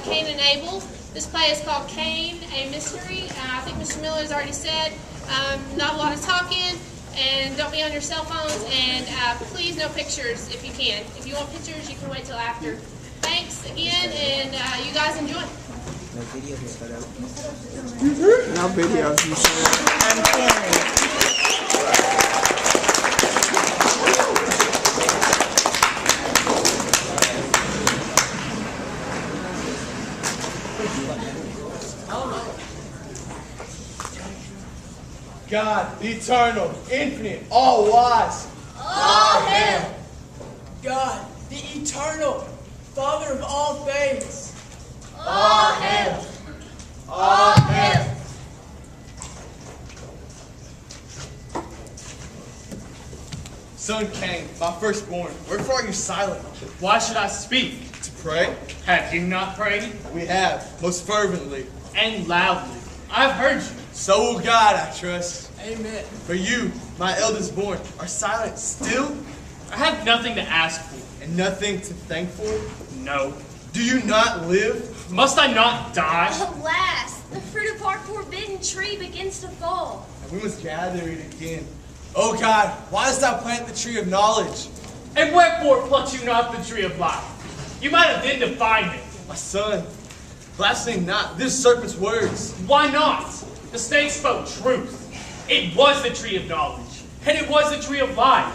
Cain and Abel. This play is called Cain, a Mystery. I think Mr. Miller has already said not a lot of talking, and don't be on your cell phones, and please no pictures if you can. If you want pictures, you can wait till after. Thanks again, and you guys enjoy. No videos, you shut up. No videos, you shut up. I'm Karen. God, the eternal, infinite, all-wise. All hail! God, the eternal, Father of all things. All hail! All hail! Son Cain, my firstborn, wherefore are you silent? Why should I speak? To pray? Have you not prayed? We have, most fervently. And loudly. I've heard you. So will God, I trust. Amen. For you, my eldest born, are silent still, I have nothing to ask for. and nothing to thank for? No. Do you not live? Must I not die? Alas, the fruit of our forbidden tree begins to fall. And we must gather it again. O God, why dost thou plant the tree of knowledge? And wherefore pluck you not the tree of life? You might have then defined it. My son, blaspheme not this serpent's words. Why not? The snake spoke truth. It was the tree of knowledge, and it was the tree of life.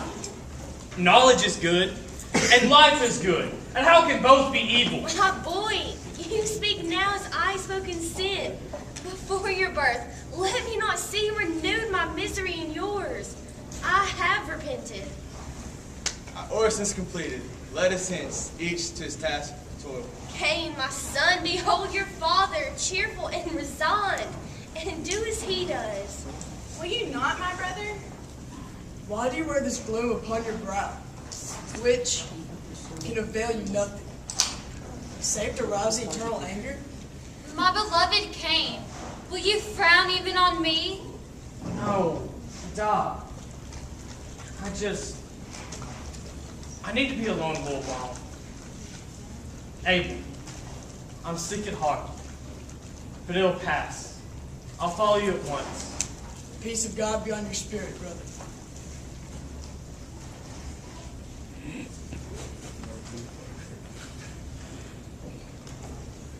Knowledge is good, and life is good. And how can both be evil? My boy, you speak now as I spoke in sin. Before your birth, let me not see renewed my misery in yours. I have repented. Our orisons completed. Let us hence, each to his task of toil. Cain, my son, behold your father, cheerful and resigned, and do as he does. Will you not, my brother? Why do you wear this gloom upon your brow, which can avail you nothing, save to rouse the eternal anger? My beloved Cain, will you frown even on me? No, stop. I need to be alone a little while. Abel, I'm sick at heart, but it'll pass. I'll follow you at once. The peace of God be on your spirit, brother.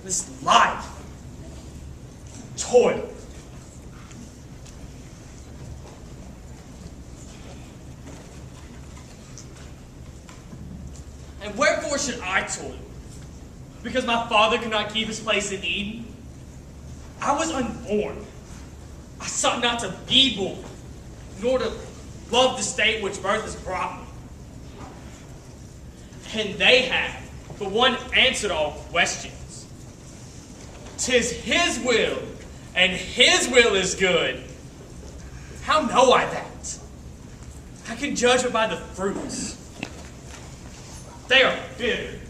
This life, toil, and wherefore should I toil? Because my father could not keep his place in Eden? I was unborn. I sought not to be born, nor to love the state which birth has brought me. And they have but one answered all questions. 'Tis his will, and his will is good. How know I that? I can judge it by the fruits. They are bitter.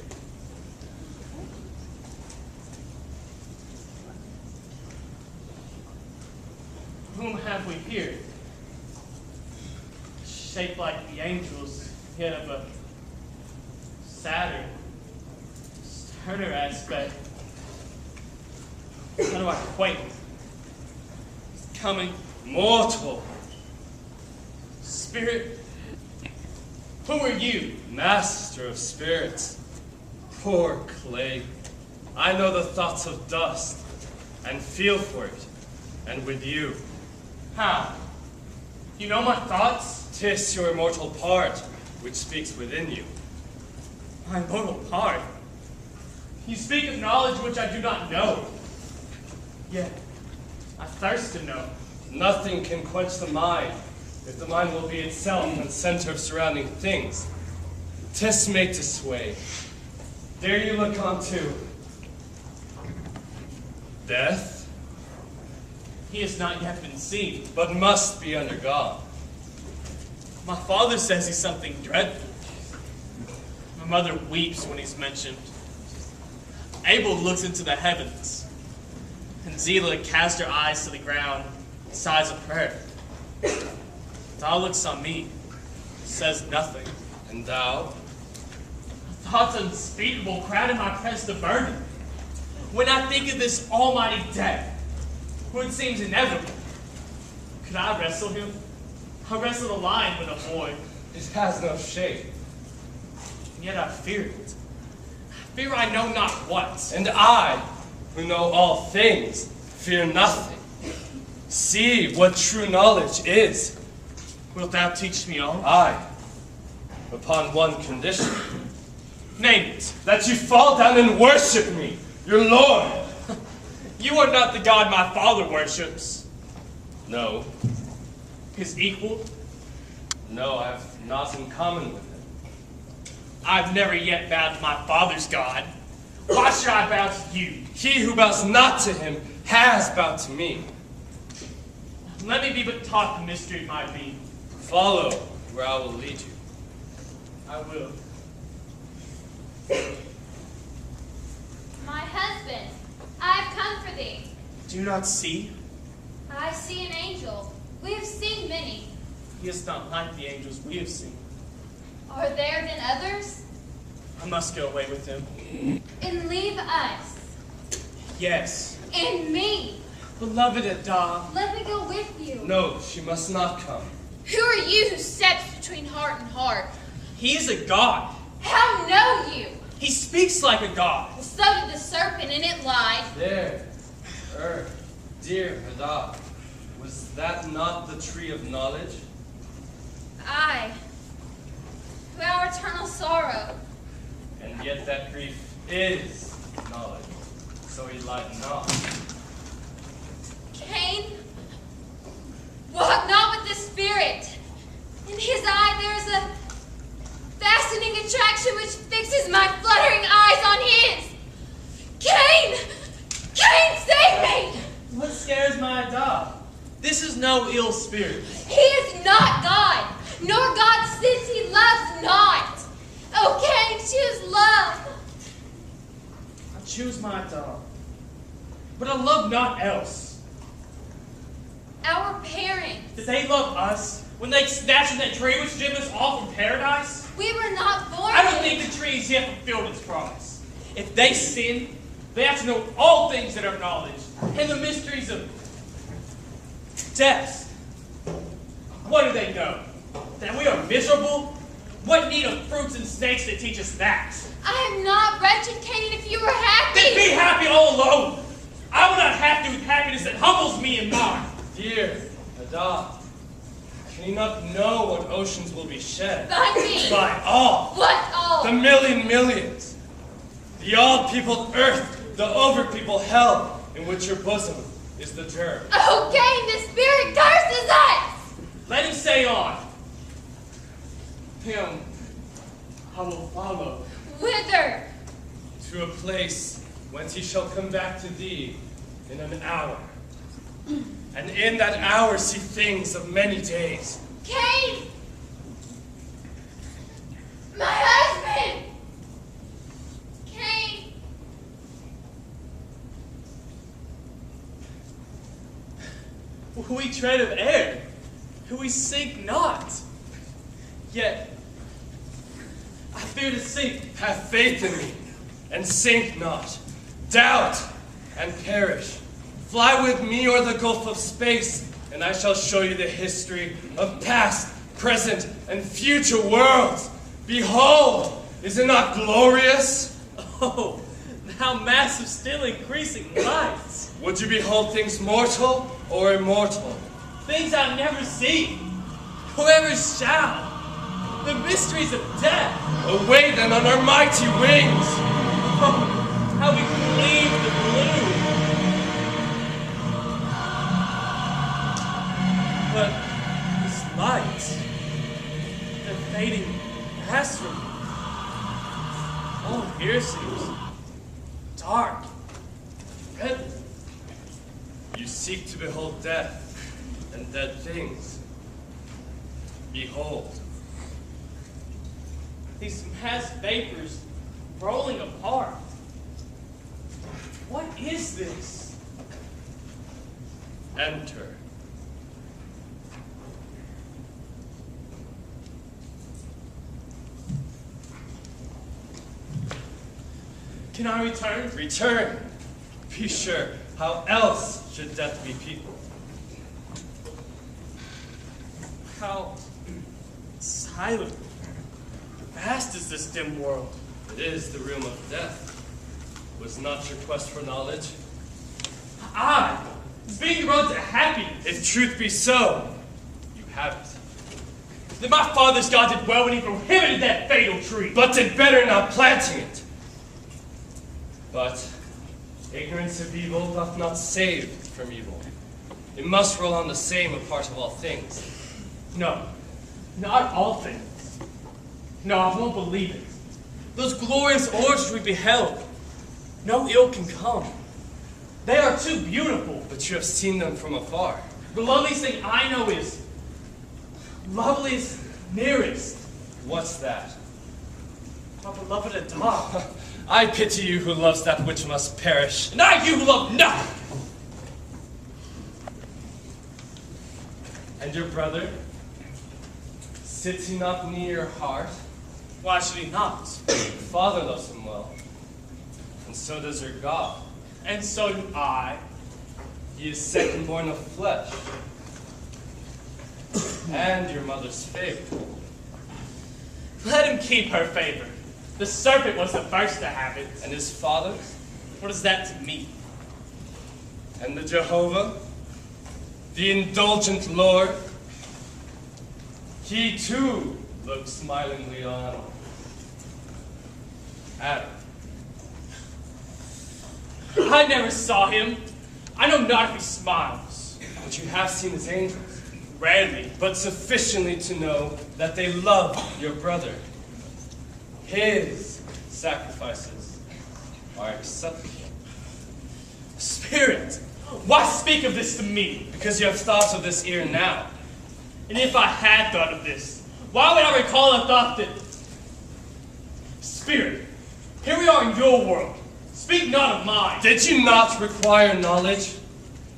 Whom have we here? Shaped like the angels, yet of a sadder, sterner aspect. How do I quake? Coming mortal. Spirit, who are you? Master of spirits, poor clay, I know the thoughts of dust, and feel for it, and with you. How? You know my thoughts? 'Tis your immortal part which speaks within you. My immortal part? You speak of knowledge which I do not know. Yet, I thirst to know. Nothing can quench the mind, if the mind will be itself and center of surrounding things. 'Tis made to sway. Dare you look on to death? He has not yet been seen. But must be undergone. My father says he's something dreadful. My mother weeps when he's mentioned. Abel looks into the heavens, and Zillah casts her eyes to the ground, and sighs a prayer. Thou looks on me, says nothing. And thou? Thoughts unspeakable crowded my breast to burden. when I think of this almighty death, which seems inevitable, could I wrestle him? I wrestled a lion with a boy. It has no shape. And yet I fear it. I fear I know not what. And I, who know all things, fear nothing. See what true knowledge is. Wilt thou teach me all? Aye, upon one condition. Name it. That you fall down and worship me, your Lord. You are not the God my father worships. No, His equal? no, I have naught in common with him. I've never yet bowed to my father's God. Why should I bow to you? He who bows not to him has bowed to me. Let me be but taught the mystery of my being. Follow where I will lead you. I will. My husband, I have come for thee. Do you not see? I see an angel. We have seen many. He is not like the angels we have seen. Are there then others? I must go away with him. And leave us. Yes. And me. Beloved Ada. Let me go with you. No, she must not come. Who are you who steps between heart and heart? He is a god. How know you? He speaks like a god. So did the serpent, and it lied. There, dear Ada, was that not the tree of knowledge? I, who our eternal sorrow. And yet that grief is knowledge, so he lied not. Cain, walk not with the Spirit. In his eye there is a fascinating attraction which fixes my fluttering eyes on his. Cain! Cain, save me! What scares my Ada? This is no ill spirit. He is not God, nor God since he loves not. Oh, Cain, choose love. I choose my Ada. But I love not else. Our parents. Did they love us when they snatched that tree which driven us off from paradise? We were not born. I don't think the tree has yet fulfilled its promise. If they sin, they have to know all things that are knowledge and the mysteries of death. What do they know? That we are miserable? What need of fruits and snakes to teach us that? I am not wretched, Cain, if you were happy. Then be happy all alone. I will not have to with happiness that humbles me and mine. Dear Ada, can you not know what oceans will be shed? By me. By all. What all? The millions. The all-peopled earth, the over-peopled hell, in which your bosom is the germ. Oh, Cain, the Spirit curses us. Let him say on. Him I will follow. Whither? To a place whence he shall come back to thee in an hour. And in that hour see things of many days. Cain! My husband! Cain! We tread of air, we sink not. Yet, I fear to sink. Have faith in me, and sink not. Doubt, and perish. Fly with me o'er the gulf of space, and I shall show you the history of past, present, and future worlds. Behold, is it not glorious? Oh, thou mass of still increasing lights. Would you behold things mortal or immortal? Things I've never seen, whoever shall. The mysteries of death. Away then on our mighty wings. Oh, how we cleave the blue. But this light, the fading astral, all here seems dark, red. You seek to behold death and dead things. Behold. These mass vapors rolling apart. What is this? Enter. Can I return? Return. Be sure, how else should death be peopled? How silent, vast is this dim world. It is the room of death. Was not your quest for knowledge? I, being the road to happiness. If truth be so, you have it. Then my father's God did well when he prohibited that fatal tree. But did better not planting it. But ignorance of evil doth not save from evil. It must roll on the same a part of all things. No, not all things. No, I won't believe it. Those glorious orbs we beheld, no ill can come. They are too beautiful. But you have seen them from afar. The loveliest thing I know is loveliest, nearest. What's that? My beloved Adam. I pity you who loves that which must perish. And I you who love nothing. And your brother? Sits he not near your heart? Why should he not? Your father loves him well. And so does your God. And so do I. He is second born of flesh. And your mother's favorite. Let him keep her favor. The serpent was the first to have it. And his father's? What is that to me? And the Jehovah? The indulgent Lord? He too looks smilingly on Adam. I never saw him. I know not if he smiles. But you have seen his angels. Rarely. But sufficiently to know that they love your brother. His sacrifices are acceptable. Spirit, why speak of this to me? Because you have thoughts of this ere now. And if I had thought of this, why would I recall a thought that... Spirit, here we are in your world. Speak not of mine. Did you not require knowledge?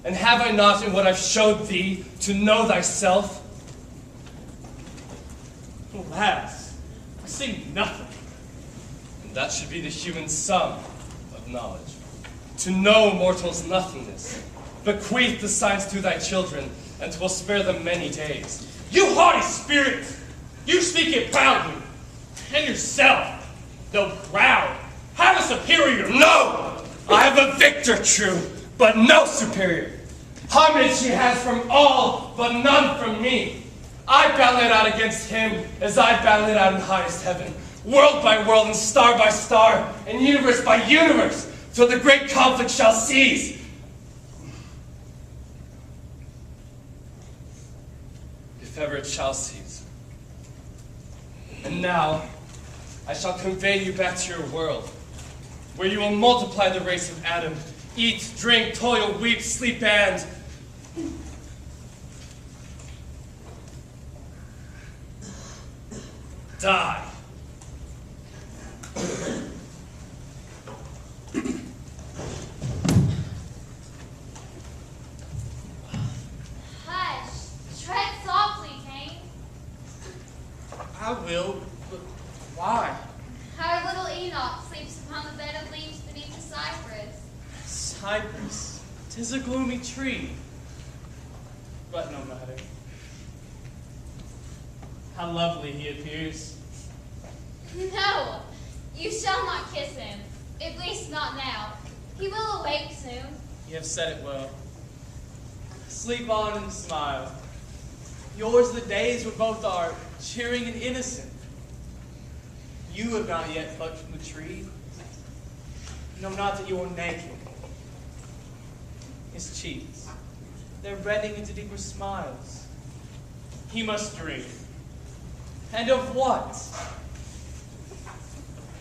And have I not in what I've showed thee to know thyself? Alas, I see nothing. And that should be the human sum of knowledge. To know mortals' nothingness. Bequeath the science to thy children, and 'twill spare them many days. You haughty spirit! You speak it proudly. And yourself, though proud, have a superior. No! I have a victor true, but no superior. Homage he has from all, but none from me. I battle it out against him as I battle it out in highest heaven, world by world and star by star, and universe by universe, till the great conflict shall cease. If ever it shall cease. And now, I shall convey you back to your world, where you will multiply the race of Adam, eat, drink, toil, weep, sleep, and die. Hush. Tread softly, Cain. I will, but why? Our little Enoch sleeps upon the bed of leaves beneath the cypress. Cypress, 'tis a gloomy tree. But no matter. How lovely he appears. No, you shall not kiss him. At least not now. He will awake soon. You have said it well. Sleep on and smile. Yours the days when both are cheering and innocent. You have not yet plucked from the tree. Know not that you are naked. His cheeks, they're reddening into deeper smiles. He must dream. And of what?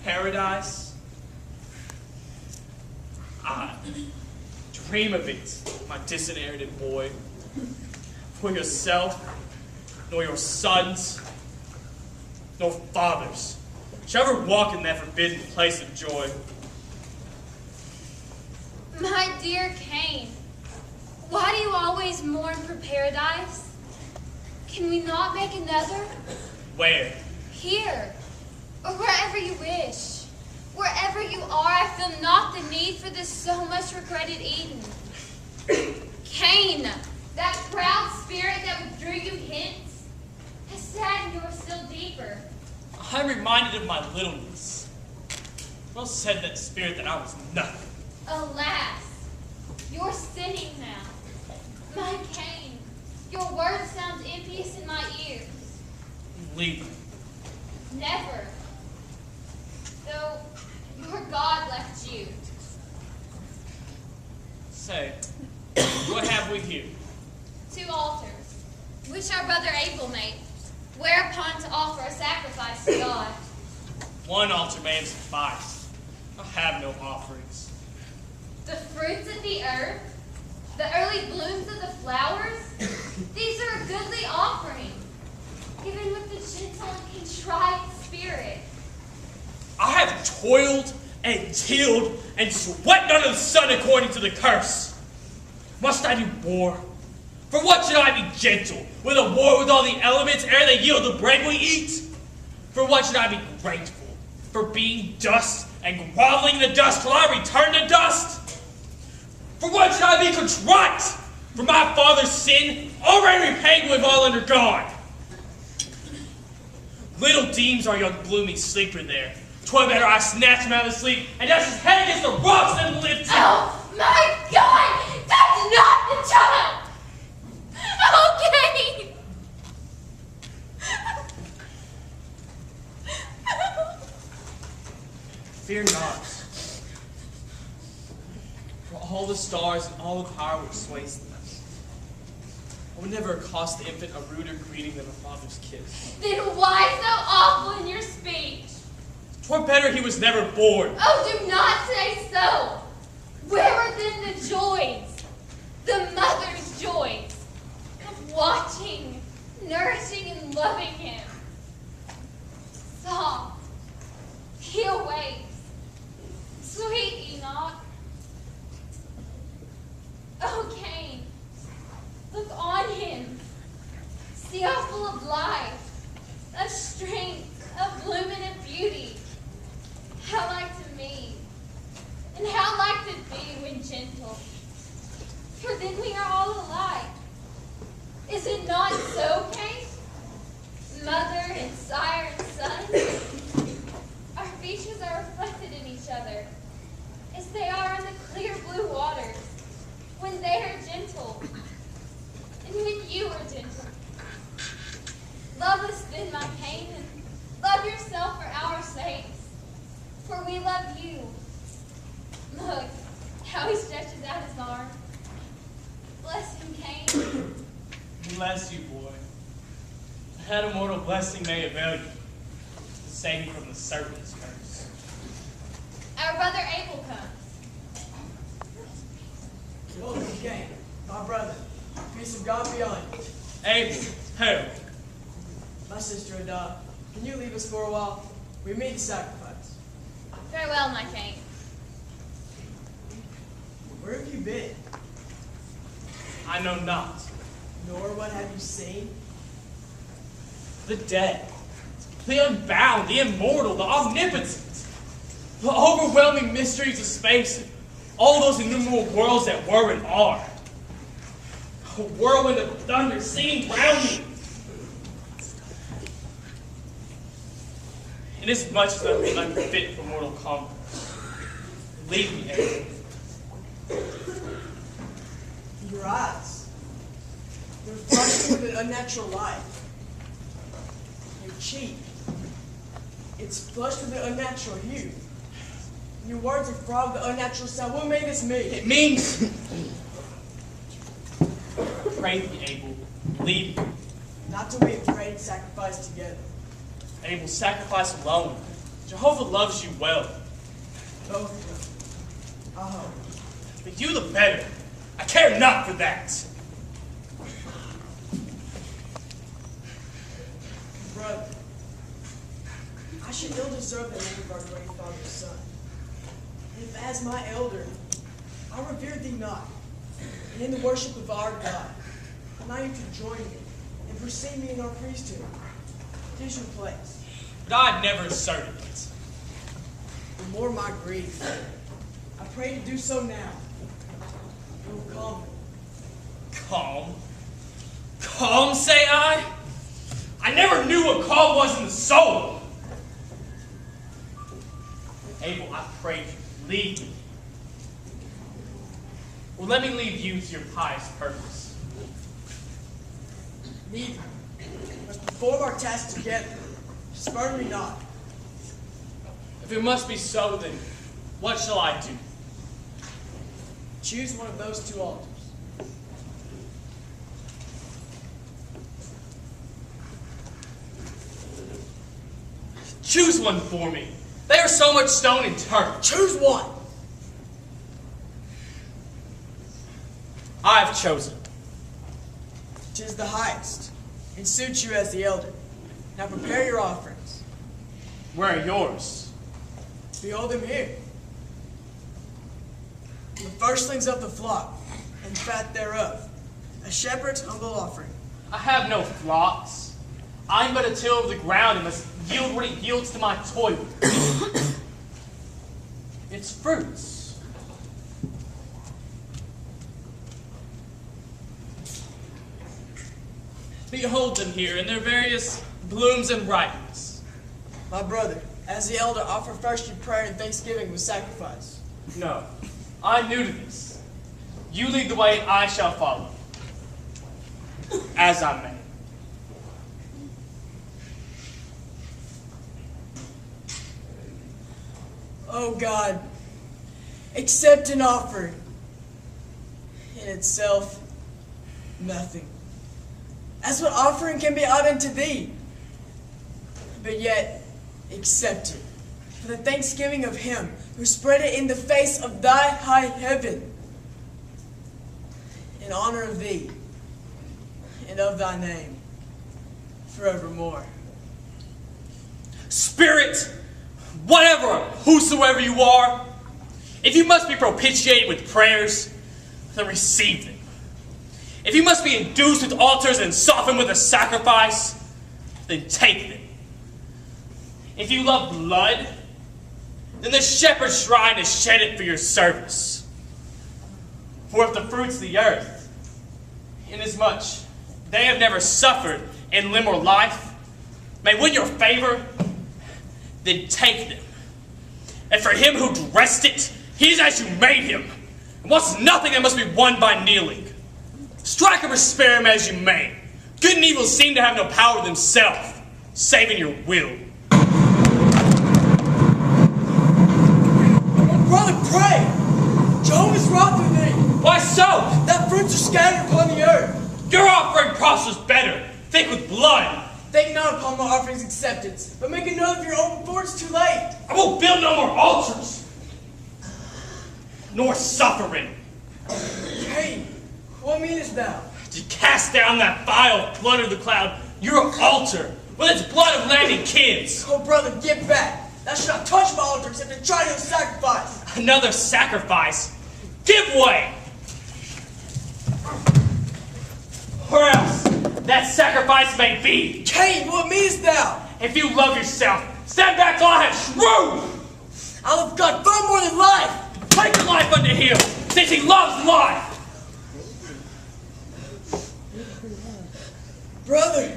Paradise? I dream of it, my disinherited boy. For yourself, nor your sons, nor fathers shall ever walk in that forbidden place of joy. My dear Cain, why do you always mourn for paradise? Can we not make another? Where? Here, or wherever you wish. Wherever you are, I feel not the need for this so much regretted Eden. Cain, that proud spirit that withdrew you hence, has saddened yours still deeper. I'm reminded of my littleness. Well said that spirit that I was nothing. Alas, you're sinning now. My Cain, your words sound impious in my ears. Leave me. Never. Though your God left you. Say, what have we here? 2 altars, which our brother Abel made, whereupon to offer a sacrifice to God. 1 altar may have sufficed. I have no offerings. The fruits of the earth, the early blooms of the flowers, these are a goodly offering, given with the gentle and contrite spirit. I have toiled and tilled and sweat under the sun according to the curse. Must I do war? For what should I be gentle, with a war with all the elements ere they yield the bread we eat? For what should I be grateful? For being dust and groveling in the dust till I return to dust? For what should I be contrite? For my father's sin, already repaid we've all undergone. Little deems our young blooming sleeper there. 'Twere better I snatch him out of sleep and dash his head against the rocks than lift him. Oh my God! That's not the child! Okay! Fear not. For all the stars and all the power which sways them, I would never accost the infant a ruder greeting than a father's kiss. Then why so awful in your speech? 'Twere better he was never born. Oh, do not say so! Where are then the joys, the mother's joys, of watching, nourishing, and loving him? Soft, pure waves, sweet Enoch. Oh, Cain, look on him. See how full of life, of strength, of bloom and of beauty. How like to me, and how like to thee when gentle. For then we are all alike. Is it not so, Cain? Mother and sire and son? Our features are reflected in each other, as they are in the clear blue waters, when they are gentle, and when you are gentle. Love us then, my Cain, and love yourself for our sakes, for we love you. Look how he stretches out his arm. Bless him, Cain. Bless you, boy. That immortal blessing may avail you to save you from the serpent's curse. Our brother Abel comes. Welcome, Cain, my brother. Peace of God be on you. Abel, who? My sister and I. Can you leave us for a while? We meet to sacrifice. Very well, my Cain. Where have you been? I know not. Nor what have you seen? The dead, the unbound, the immortal, the omnipotent, the overwhelming mysteries of space, all those innumerable worlds that were and are. A whirlwind of thunder singing round me. Inasmuch as I am unfit for mortal combat, leave me, Abel. Your eyes. They're flushed with an unnatural light. Your cheek. It's flushed with an unnatural hue. Your words are fraught with an unnatural sound. What may this mean? It means, pray me, Abel, leave me. Not till we have prayed and sacrificed together. Abel, sacrifice alone. Jehovah loves you well. Both of them. I hope. But you the better. I care not for that. Brother, I should ill deserve the name of our great father's son. If as my elder, I revere thee not, and in the worship of our God, allow you to join me and precede me in our priesthood. Tis your place. But I had never asserted it. the more my grief. I pray to do so now. It will calm me. Calm? Calm, say I? I never knew what calm was in the soul. Abel, I pray you, leave me. Or let me leave you to your pious purpose. Neither must perform our task together. Spurn me not. If it must be so, then what shall I do? Choose one of those two altars. Choose one for me. They are so much stone and turf. Choose one. I have chosen. 'Tis the highest, and suits you as the elder. Now prepare your offerings. Where are yours? Behold them here. The firstlings of the flock, and fat thereof, a shepherd's humble offering. I have no flocks. I am but a till of the ground and must yield what it yields to my toil. Its fruits. Behold them here in their various blooms and ripeness. My brother, as the elder, offer first your prayer and thanksgiving with sacrifice. No, I'm new to this. You lead the way, I shall follow. As I may. Oh God, accept an offering. In itself, nothing. As what offering can be ought unto thee? But yet, accept it, for the thanksgiving of him who spread it in the face of thy high heaven, in honor of thee, and of thy name, forevermore. Spirit, whatever, whosoever you are, if you must be propitiated with prayers, then receive them. If you must be induced with altars and softened with a sacrifice, then take them. If you love blood, then the shepherd's shrine is shedded for your service. For if the fruits of the earth, inasmuch they have never suffered in limb or life, may win your favor, then take them. And for him who dressed it, he is as you made him, and wants nothing that must be won by kneeling. Strike him or spare him as you may. Good and evil seem to have no power themselves, save in your will. Brother, pray! Jehovah's wrath with thee! Why so? That fruits are scattered upon the earth. Your offering prospers better, thick with blood. Think not upon my offering's acceptance, but make a note of your own before it's too late. I will build no more altars, nor suffering. Cain, what meanest thou? To cast down that vile blood of the cloud, your altar, with its blood of land and kids. Oh, brother, get back. Thou shalt not touch my altar except to try to sacrifice. Another sacrifice. Give way. Or else that sacrifice may be. Cain, what meanest thou? If you love yourself, stand back till I have shrewd. I love God far more than life. Take your life unto him, since he loves life. Brother,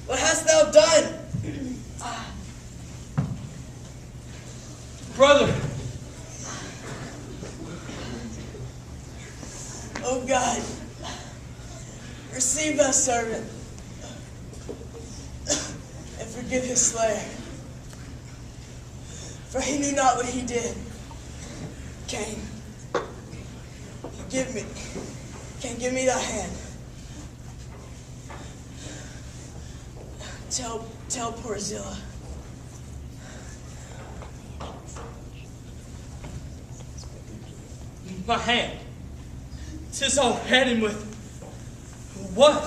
what hast thou done? Brother. Oh God, receive thy servant and forgive his slayer. For he knew not what he did. Cain, give me thy hand. Tell poor Zillah. My hand. 'Tis all headed with what?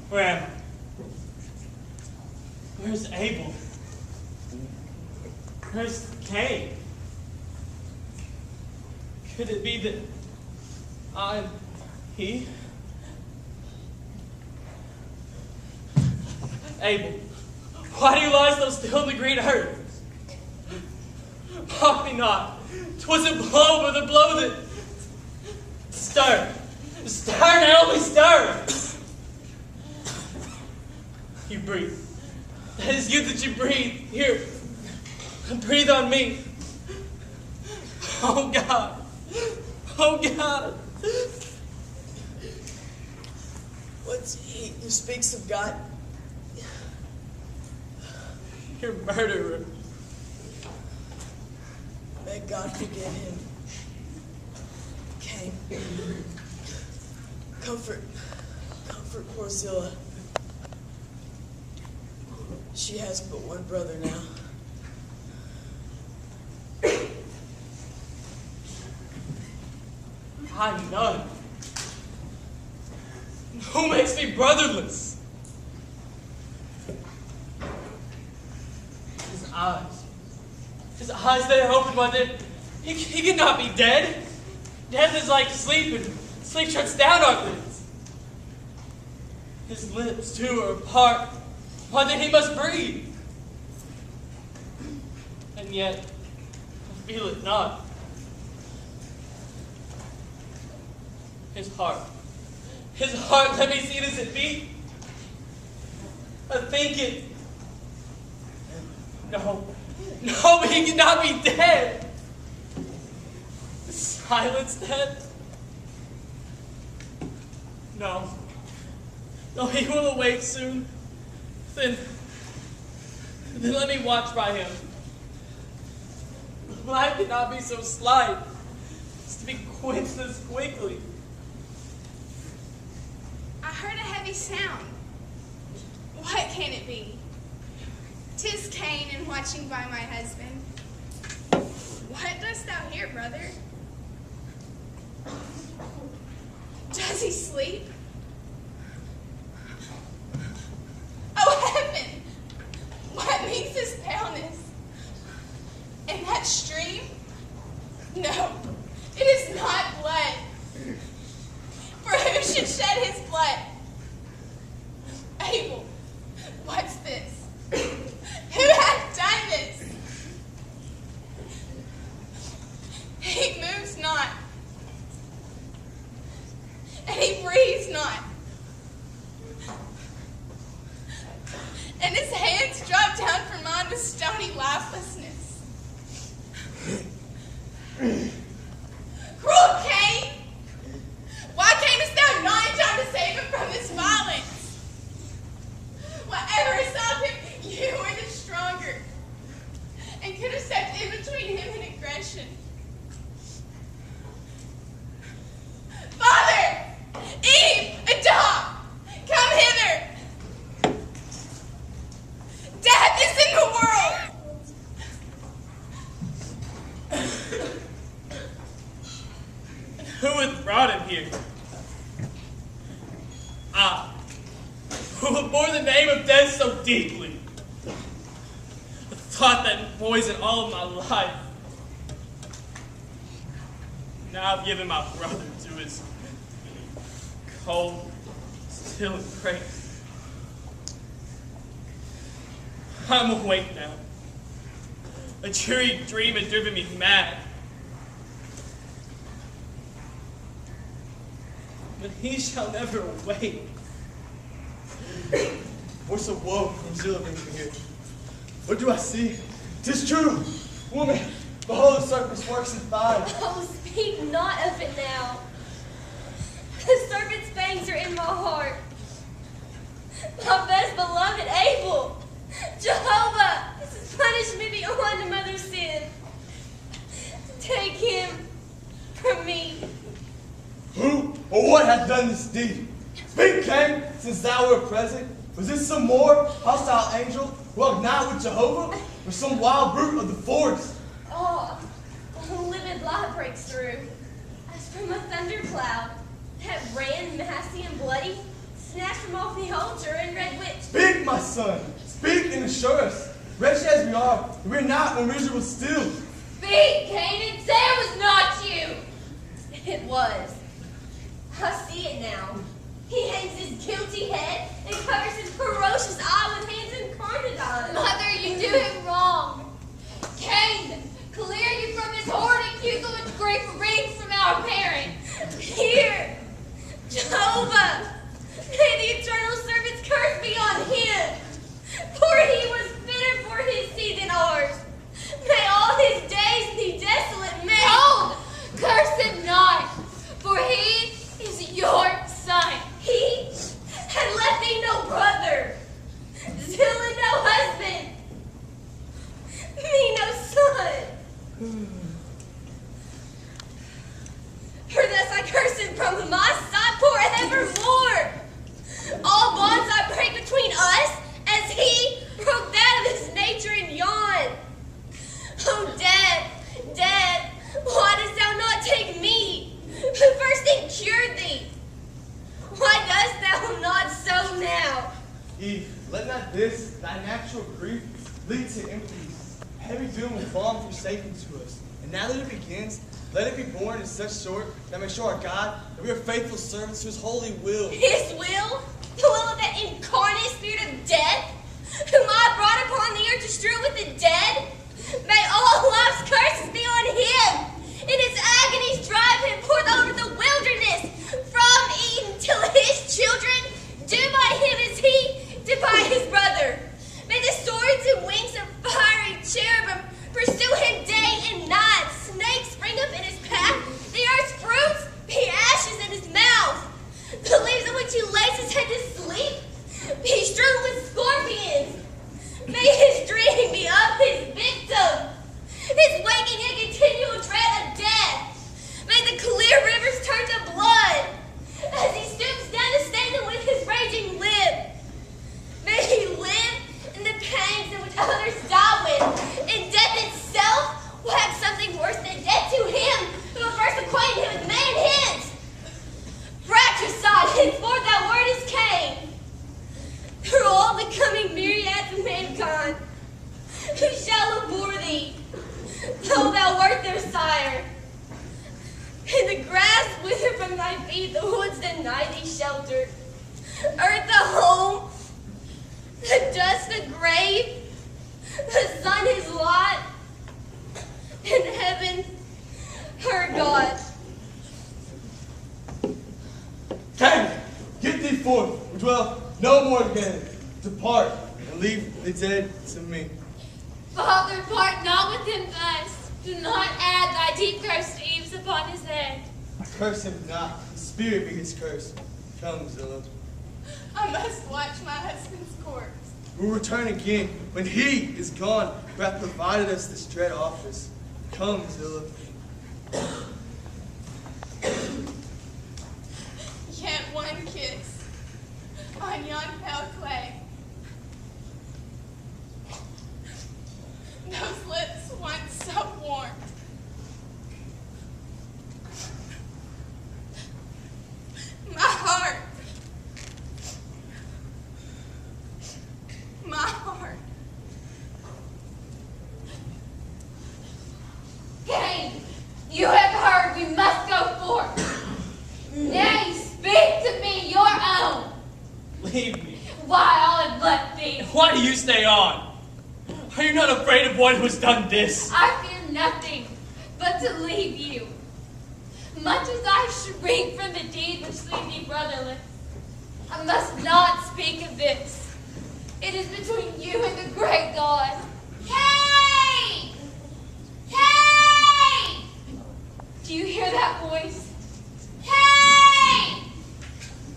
Where am I? Where's Cain? Could it be that I'm he? Abel, why do you lie so still in the green earth? Mock me not. 'Twas a blow, but the blow that stir, and only stir. You breathe. That is you that you breathe. Here, breathe on me. Oh God. Oh God. What's he who speaks of God? You're a murderer. May God forgive him. Cain. Comfort poor Zillah. She has but one brother now. I'm none. Who makes me brotherless? His eyes that are open by then, he cannot be dead. Death is like sleep, and sleep shuts down our lids. His lips, too, are apart. Why then he must breathe. And yet, I feel it not. His heart, let me see, does it beat? I think it. No, but he cannot be dead. Silence dead? No, he will awake soon. Then let me watch by him. Life cannot be so slight as to be quenched this quickly. I heard a heavy sound. What can it be? 'Tis Cain in watching by my husband. What dost thou hear, brother? Does he sleep? Oh, heaven! What means this paleness? And that stream? No, it is not blood. For who should shed his blood? Abel, what's this? Who hath done this? He moves not, and he breathes not, and his hands drop down from mine with stony lifelessness. Cruel Cain! Why camest thou not in time to save him from this violence? Whatever is of him, you were the stronger, and could have stepped in between him and aggression. Father! Eve! Adam! Come hither! Death is in the world! Who hath brought him here? I, who have bore the name of death so deeply. The thought that poisoned all of my life. Now I've given my brother to his cold, still embrace. I'm awake now. A dreary dream had driven me mad. But he shall never awake. Voice of woe from Zillah brings me here. What do I see? 'Tis true! Woman, behold the serpent's works in thine. Oh, speak not of it now. The serpent's fangs are in my heart. My best beloved Abel. Jehovah, this is punishment beyond a mother's sin. Take him from me. Who or what hath done this deed? Speak, Cain, since thou wert present. Was this some more hostile angel who walked not with Jehovah, or some wild brute of the forest? Oh, a livid light breaks through, as from a thundercloud, that ran massy and bloody, snatched from off the altar and red witch. Speak, my son, speak and assure us. Wretched as we are, we're not more miserable still. Speak, Cain, and say it was not you. It was. I see it now. He hangs his guilty head and covers his ferocious eye with hands incarnadine. Mother, you do it wrong. Cain, clear you from his horrid accusal which grief wreaks from our parent. Here, Jehovah, may the eternal servant's curse be on him, for he was fitter for his seed than ours. May all his days be desolate. May Hold! Curse him not, for he is your son. he had left thee no brother, Zillah no husband, me no son. For thus I curse him from my side forevermore. All bonds I break between us, as he broke that of his nature and yawn. Oh, death, death, why dost thou not take me, who first thing cured thee? Why dost thou not so now? Eve, let not this, thy natural grief, lead to emptiness. Heavy doom will fall and forsaken to us. And now that it begins, let it be born in such sort that may show our God that we are faithful servants to his holy will. His will? The will of that incarnate spirit of death, whom I brought upon the earth to strew with the dead? May all life's curses be on him. In his agonies drive him forth over the wilderness, from Eden till his children do by him as he did by his brother. May the swords and wings of fiery cherubim pursue him day and night. Snakes spring up in his path. The earth's fruits be ashes in his mouth. The leaves on which he lays his head to sleep be strewn with scorpions. May his dream be of his victim, his waking a continual dread of death. May the clear rivers turn to blood as he stoops down to stain them with his raging lip. May he live in the pangs in which others die with, and death itself will have something worse than death to him who will first acquaint him with man hands. Fratricide, henceforth that word is Cain. Through all the coming myriads of mankind, who shall abhor thee, though thou wert their sire? And the grass wither from thy feet, the woods deny thee shelter. Earth a home, the dust a grave, the sun his lot, and heaven her God. Cain, get thee forth, we dwell no more together. Depart, and leave the dead to me. Father, part not with him thus. Do not add thy deep cursed eaves upon his head. I curse him not, the spirit be his curse. Come, Zillah. I must watch my husband's corpse. We'll return again when he is gone, who hath provided us this dread office. Come, Zillah. Yet one kiss on yon pale clay. Those lips once so warm. My heart. My heart. Cain, you have heard, we must go forth. Nay, speak to me, your own. Leave me. Why all have left thee? Why do you stay on? Are you not afraid of one who has done this? I fear nothing but to leave you. Much as I shrink from the deed which leave me brotherless, I must not speak of this. It is between you and the great God. Cain! Cain! Do you hear that voice? Cain!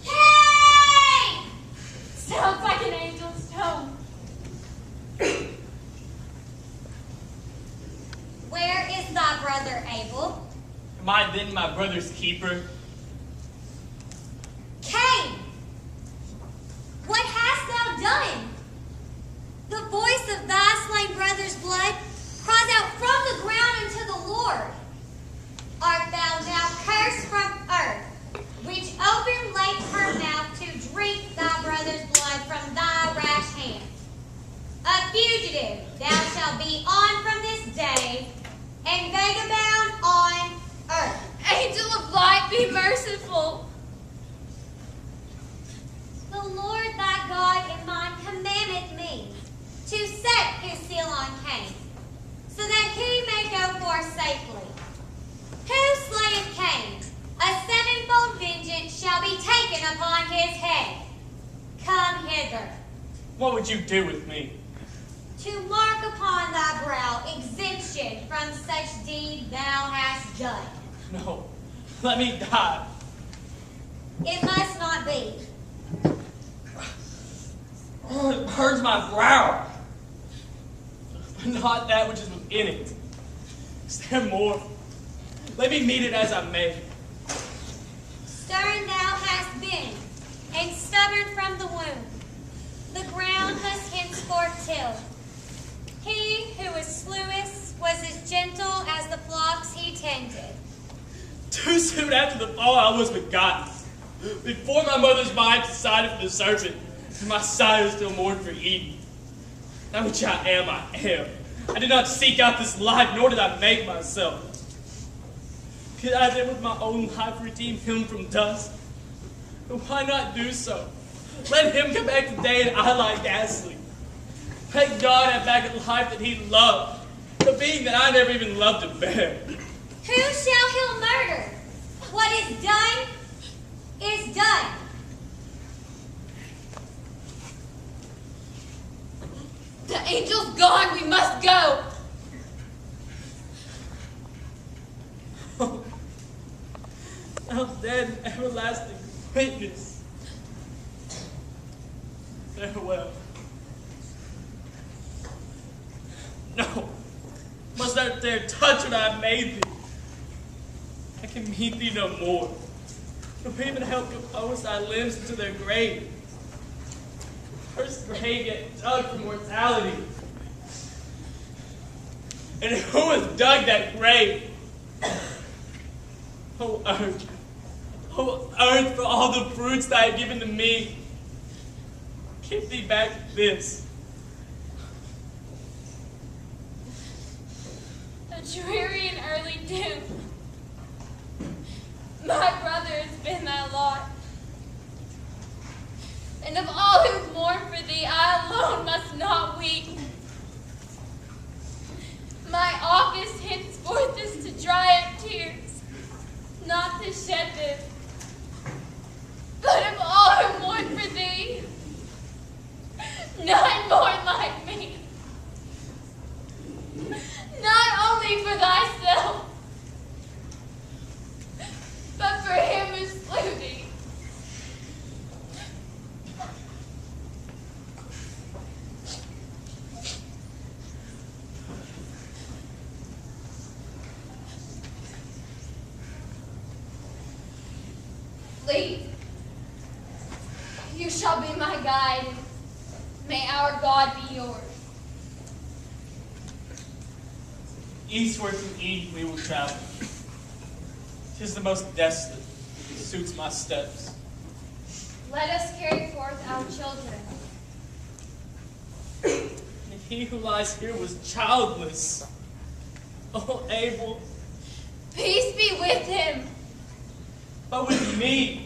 Cain! Sounds like an angel's tone. Where is thy brother Abel? Am I then my brother's keeper? Cain! What hast thou done? The voice of thy slain brother's blood cries out from the ground unto the Lord. Art thou now cursed from earth, which open late her mouth to drink thy brother's blood from thy rash hand? A fugitive and vagabond on earth. Angel of light, be merciful. The Lord thy God in mind commandeth me to set his seal on Cain, so that he may go forth safely. Who slayeth Cain? A sevenfold vengeance shall be taken upon his head. Come hither, What would you do with me? to mark upon thy brow exemption from such deed thou hast done. No, let me die. It must not be. Oh, it burns my brow. But not that which is within it. Is there more? Let me meet it as I may. Stern thou hast been, and stubborn from the womb. The ground must henceforth till. He who was slewest was as gentle as the flocks he tended. Too soon after the fall I was begotten. Before my mother's mind decided for the serpent, and my sire still mourned for Eden. That which I am, I am. I did not seek out this life, nor did I make myself. Could I then with my own life redeem him from dust? But why not do so? Let him come back today and I lie ghastly. Let God have back a life that he loved, the being that I never even loved to bear. Who shall he'll murder? What is done is done. The angel's gone. We must go. Thou dead and everlasting witness. Farewell. No, must not dare touch what I have made thee. I can meet thee no more, nor even help compose thy limbs into their grave. First grave yet dug for mortality. And who has dug that grave? Oh earth, for all the fruits thy have given to me, give thee back this. A dreary and early doom. My brother has been thy lot. And of all who mourn for thee, I alone must not weep. My office henceforth is to dry up tears, not to shed them. But of all who mourn for thee, none mourn like me. Not only for thyself, but for him who slew thee. Leave. You shall be my guide. May our God be yours. Eastward from Eden we will travel. 'Tis the most desolate, suits my steps. Let us carry forth our children. And he who lies here was childless. Oh, Abel, Peace be with him. but with me,